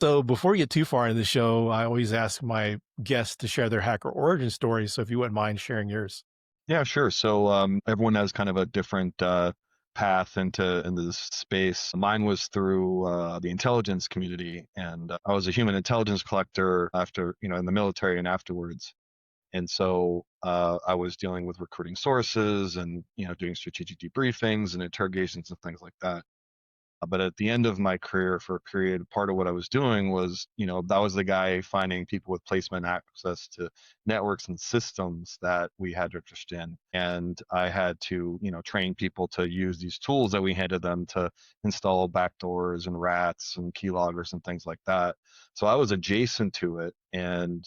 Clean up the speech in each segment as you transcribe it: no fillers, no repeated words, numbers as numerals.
So before we get too far into the show, I always ask my guests to share their hacker origin story. So if you wouldn't mind sharing yours. Yeah, sure. So everyone has kind of a different path into this space. Mine was through the intelligence community, and I was a human intelligence collector after, in the military and afterwards. And so I was dealing with recruiting sources and doing strategic debriefings and interrogations and things like that. But at the end of my career, for a period, part of what I was doing was, that was the guy finding people with placement access to networks and systems that we had interest in. And I had to, train people to use these tools that we handed them to install backdoors and rats and keyloggers and things like that. So I was adjacent to it and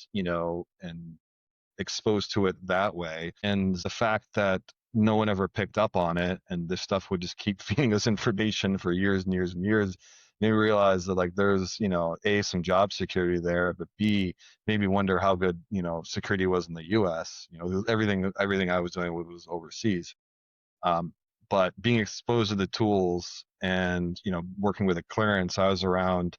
exposed to it that way. And the fact that no one ever picked up on it and this stuff would just keep feeding us information for years and years and years made me realize that like there's, A, some job security there, but B, made me wonder how good, security was in the US. Everything I was doing was overseas. Um, but being exposed to the tools and, working with a clearance, I was around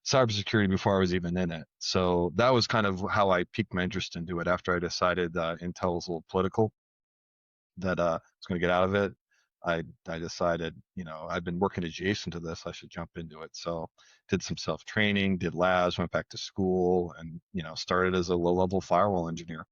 cybersecurity before I was even in it. So that was kind of how I piqued my interest into it after I decided Intel was a little political, that I was going to get out of it. I decided, I've been working adjacent to this. I should jump into it. So did some self training, did labs, went back to school, and started as a low level firewall engineer.